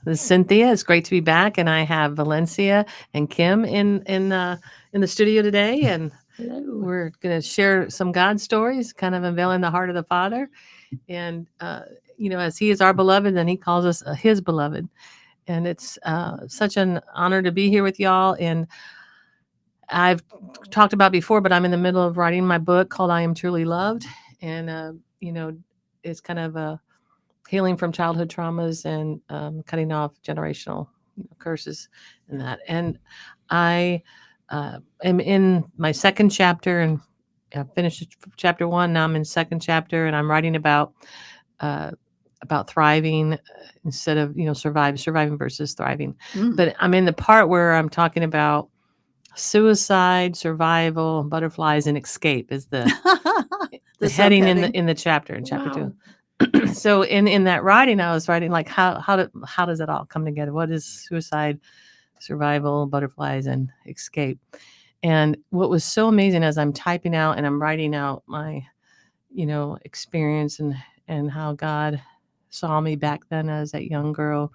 This is Cynthia. It's great to be back, and I have Valencia and Kim in the studio today, and Hello. we're going to share some God stories, kind of unveiling the heart of the Father. And as He is our beloved, then He calls us His beloved, and it's such an honor to be here with y'all. And I've talked about before, but I'm in the middle of writing my book called "I Am Truly Loved," and it's kind of a healing from childhood traumas and cutting off generational curses and that. And I am in my second chapter, and I finished chapter 1. Now I'm in second chapter, and I'm writing about thriving instead of surviving versus thriving. But I'm in the part where I'm talking about suicide, survival, butterflies, and escape is the heading in the chapter in chapter 2. So in that writing, I was writing like how does it all come together? What is suicide, survival, butterflies, and escape? And what was so amazing as I'm typing out and I'm writing out my experience and how God saw me back then as that young girl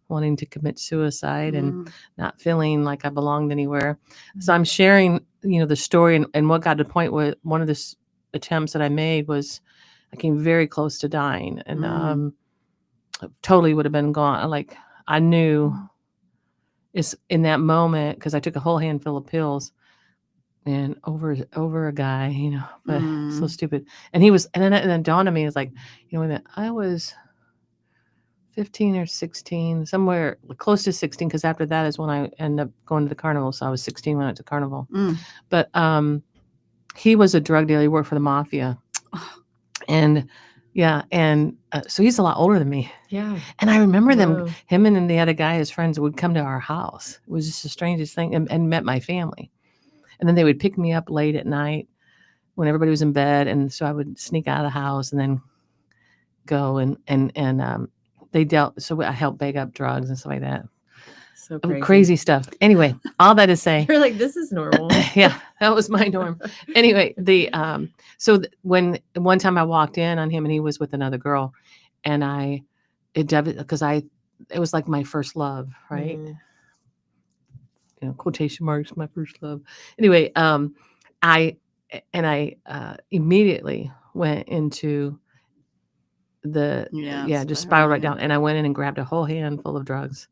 wanting to commit suicide and not feeling like I belonged anywhere. So I'm sharing the story and what got to the point where one of the attempts that I made was I came very close to dying, and totally would have been gone. Like I knew it's in that moment because I took a whole handful of pills and over a guy, but so stupid. And he was, and then it dawned on me, it's like, I was 15 or 16, somewhere close to 16, because after that is when I ended up going to the carnival. So I was 16 when I went to carnival. But he was a drug dealer. He worked for the mafia. And so he's a lot older than me. Yeah. And I remember him and the other guy, his friends, would come to our house. It was just the strangest thing, and met my family. And then they would pick me up late at night when everybody was in bed. And so I would sneak out of the house and then go and they dealt. So I helped bag up drugs and stuff like that. So crazy stuff. Anyway, all that to say, you're like, this is normal. Yeah, that was my norm. Anyway, when one time I walked in on him and he was with another girl, and because it was like my first love, right? Quotation marks, my first love. Anyway, I immediately went into just spiraled right down, and I went in and grabbed a whole handful of drugs,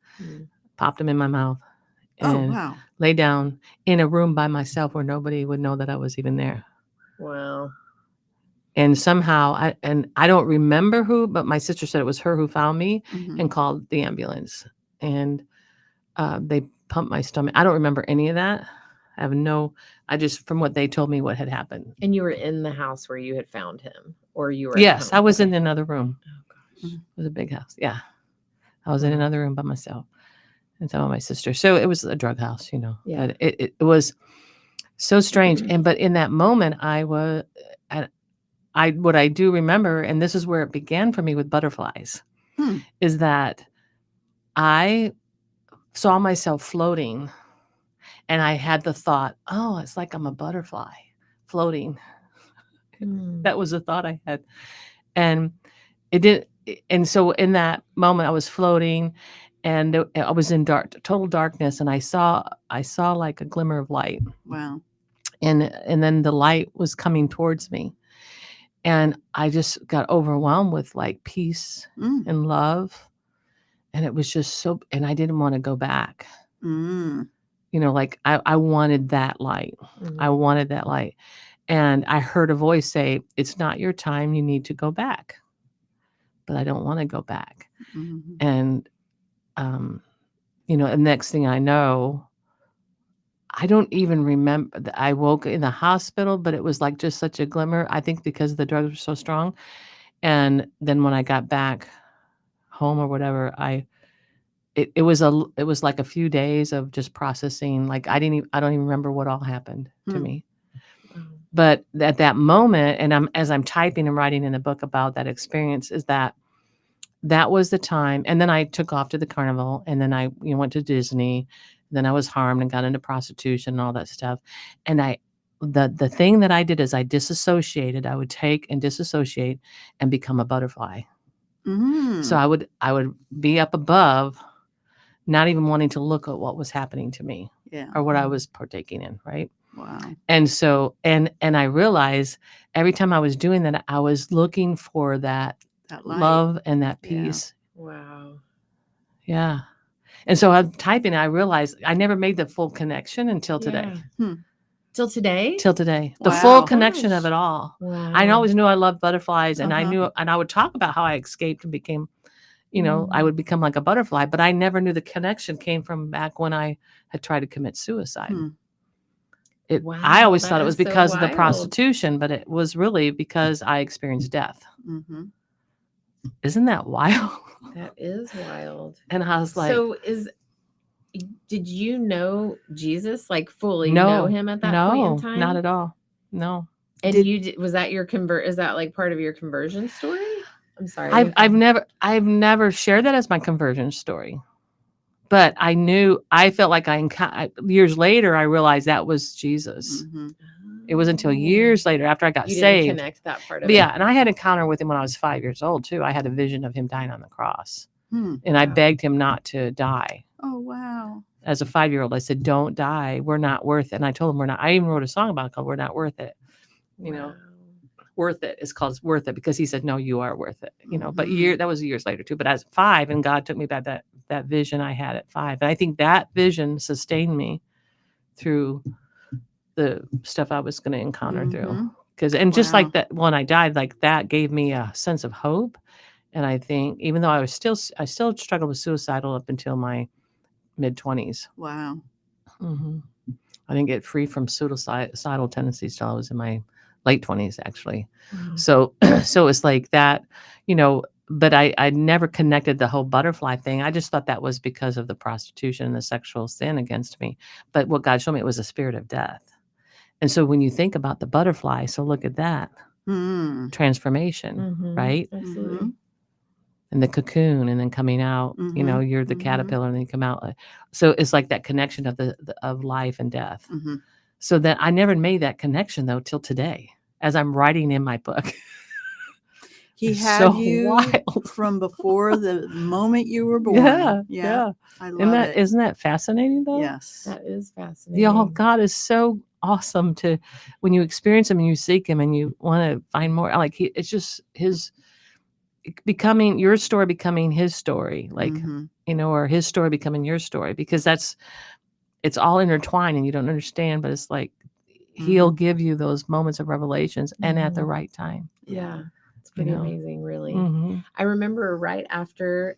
popped them in my mouth, and lay down in a room by myself where nobody would know that I was even there. Wow. And somehow I don't remember who, but my sister said it was her who found me and called the ambulance, and they pumped my stomach. I don't remember any of that. I just, from what they told me, what had happened. And you were in the house where you had found him, or you were? Yes, I was in another room. Oh gosh, it was a big house. Yeah, I was in another room by myself, and some of my sisters. So it was a drug house, Yeah. But it was so strange. But in that moment, what I do remember, and this is where it began for me with butterflies, is that I saw myself floating, and I had the thought, oh, it's like I'm a butterfly floating. That was a thought I had. And it did. And so in that moment I was floating, and I was in total darkness, and I saw like a glimmer of light. Wow. And then the light was coming towards me. And I just got overwhelmed with like peace and love. And it was just and I didn't want to go back. Like I wanted that light. I wanted that light. And I heard a voice say, it's not your time. You need to go back. But I don't want to go back. And, the next thing I know, I don't even remember that I woke in the hospital, but it was like just such a glimmer. I think because the drugs were so strong. And then when I got back home or whatever, it was like a few days of just processing. Like I don't even remember what all happened to me. But at that moment, and as I'm typing and writing in the book about that experience, is that was the time. And then I took off to the carnival, and then I went to Disney. Then I was harmed and got into prostitution and all that stuff. And the thing that I did is I disassociated. I would take and disassociate and become a butterfly. So I would be up above, not even wanting to look at what was happening to me Yeah. or what I was partaking in, right? Wow. And so, and I realized every time I was doing that, I was looking for that That light. love and that Yeah. peace. Wow. Yeah. And so I'm typing, I realized I never made the full connection until today. Yeah. Till today? Till today. The Wow. full connection of Gosh. it all. Wow. I always knew I loved butterflies, and I Uh-huh. knew, and I would talk about how I escaped and became, I would become like a butterfly, but I never knew the connection came from back when I had tried to commit suicide. Hmm. I always that thought it was is so because of the wild. prostitution, but it was really because I experienced death. Mm-hmm. Isn't that wild? That is wild. And I was like, So did you know Jesus, like fully know him at that point in time? not at all. No. And was that your is that like part of your conversion story? I'm sorry. I've never shared that as my conversion story. But I felt like years later, I realized that was Jesus. Mm-hmm. It was until years later after I got you saved. didn't connect that part of But it. yeah, and I had an encounter with him when I was 5 years old too. I had a vision of him dying on the cross. And I begged him not to die. Oh, wow. As a 5-year-old, I said, "Don't die. We're not worth it." And I told him we're not. I even wrote a song about it called "We're Not Worth It." Worth it. It's called Worth It because he said, "No, you are worth it." But that was years later too. But as 5, and God took me back that vision I had at 5, and I think that vision sustained me through the stuff I was going to encounter through. Just like that, when I died, like that gave me a sense of hope. And I think even though I still struggled with suicidal up until my mid-20s. Wow. Mm-hmm. I didn't get free from suicidal tendencies till I was in my late 20s, actually. Mm-hmm. So it's like that, but I never connected the whole butterfly thing. I just thought that was because of the prostitution and the sexual sin against me. But what God showed me, it was a spirit of death. And so when you think about the butterfly, so look at that transformation, right? Absolutely. And the cocoon, and then coming out, you're the caterpillar, and then you come out. So it's like that connection of life and death. Mm-hmm. So that I never made that connection though till today, as I'm writing in my book. He It's had so you wild. from before the moment you were born. Yeah. I love it. Isn't that fascinating though? Yes. That is fascinating. Yeah, God is so awesome when you experience him and you seek him and you want to find more. Like it's just his becoming your story, becoming his story, like, or his story becoming your story, because it's all intertwined and you don't understand, but it's like he'll give you those moments of revelations and at the right time. Yeah. It's pretty amazing, really. Mm-hmm. I remember right after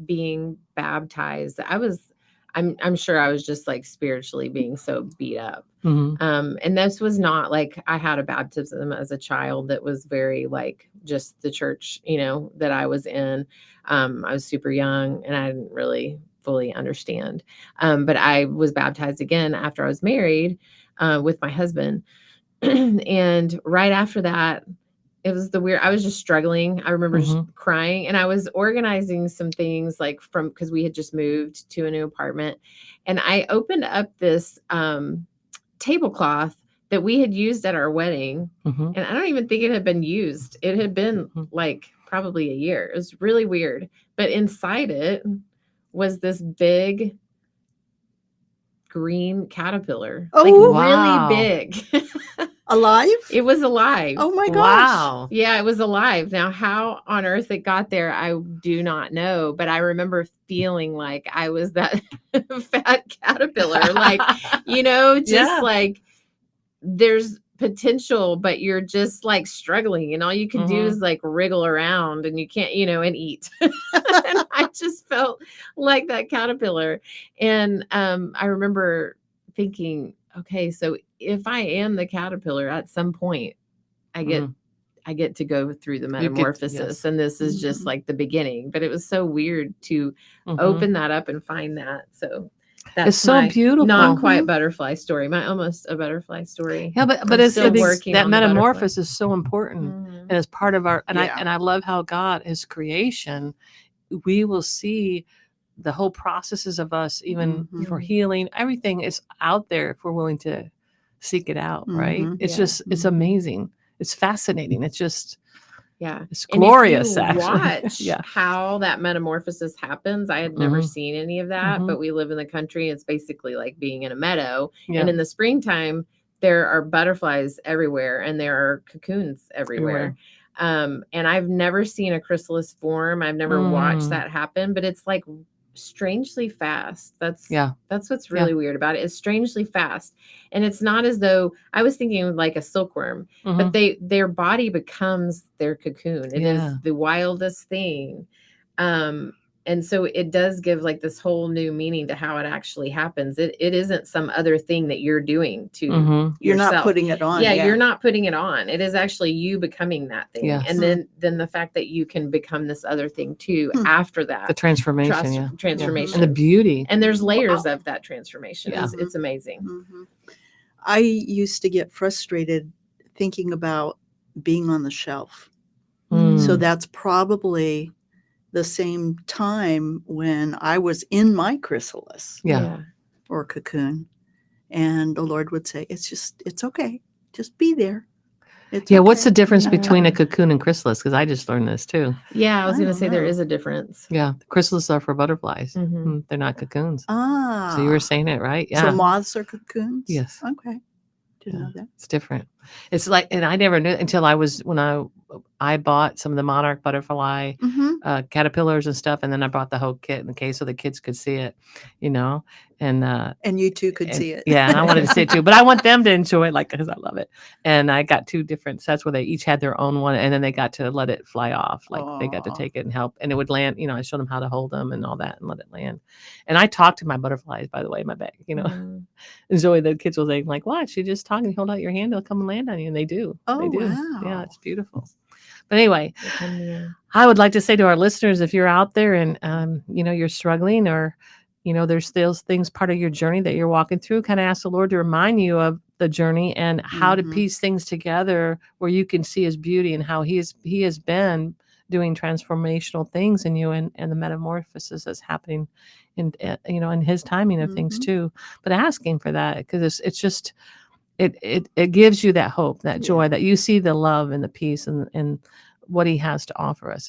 being baptized, I'm sure I was just like spiritually being so beat up. And this was not like I had a baptism as a child that was very like just the church, that I was in. I was super young and I didn't really fully understand. But I was baptized again after I was married with my husband. And right after that, it was I was just struggling. I remember just crying, and I was organizing some things because we had just moved to a new apartment, and I opened up this tablecloth that we had used at our wedding. And I don't even think it had been used. It had been like probably a year. It was really weird. But inside it was this big green caterpillar. Really big. Alive? It was alive. Oh my gosh. Wow. Yeah, it was alive. Now, how on earth it got there, I do not know. But I remember feeling like I was that fat caterpillar. Like, like there's potential, but you're just like struggling. And all you can do is like wriggle around and you can't, and eat. And I just felt like that caterpillar. And I remember thinking, okay, so if I am the caterpillar at some point, I get to go through the metamorphosis, and this is just like the beginning. But it was so weird to open that up and find that. So that's so beautiful. Not quite butterfly story. Almost a butterfly story. Yeah, but it's still working. That metamorphosis is so important, and as part of our. And I love how God, His creation, we will see the whole processes of us, even for healing. Everything is out there if we're willing to seek it out, right? It's just, it's amazing. It's fascinating. It's just, Yeah. It's And glorious, if you actually. watch Yeah. how that metamorphosis happens, I had never Mhm. seen any of that, Mhm. but we live in the country. It's basically like being in a meadow. Yeah. And in the springtime, there are butterflies everywhere and there are cocoons everywhere. And I've never seen a chrysalis form. I've never watched that happen, but it's like strangely fast. That's what's really weird about it. It's strangely fast. And it's not as though I was thinking of like a silkworm, but their body becomes their cocoon. It is the wildest thing. And so it does give like this whole new meaning to how it actually happens. It isn't some other thing that you're doing to yourself. You're not putting it on. Yeah, you're not putting it on. It is actually you becoming that thing. Yes. And then the fact that you can become this other thing too after that. The transformation. Transformation. And the beauty. And there's layers of that transformation. Yeah. It's amazing. I used to get frustrated thinking about being on the shelf. So that's probably the same time when I was in my chrysalis or cocoon. And the Lord would say, it's okay. Just be there. It's okay. What's the difference between a cocoon and chrysalis? Because I just learned this too. Yeah, I was going to say there is a difference. Yeah, the chrysalis are for butterflies. They're not cocoons. Ah. So you were saying it, right? Yeah. So moths are cocoons? Yes. Okay. Didn't know that. It's different. It's like, and I never knew until when I bought some of the monarch butterfly caterpillars and stuff, and then I bought the whole kit in the case so the kids could see it, and you too could see it. Yeah, and I wanted to see it too, but I want them to enjoy it, like, because I love it. And I got 2 different sets where they each had their own one, and then they got to let it fly off, like they got to take it and help, and it would land. I showed them how to hold them and all that, and let it land. And I talked to my butterflies, by the way, in my bag, And Zoe, the kids will say, like, watch, you just talk and hold out your hand, they'll come and land on you, and they do. Oh, they do. wow. Yeah, it's beautiful. But anyway, I would like to say to our listeners, if you're out there and, you're struggling or, there's still things part of your journey that you're walking through, kind of ask the Lord to remind you of the journey and how to piece things together where you can see his beauty and how he has been doing transformational things in you and the metamorphosis that's happening in his timing of things too. But asking for that, because it's just, it gives you that hope, that joy, that you see the love and the peace and what he has to offer us.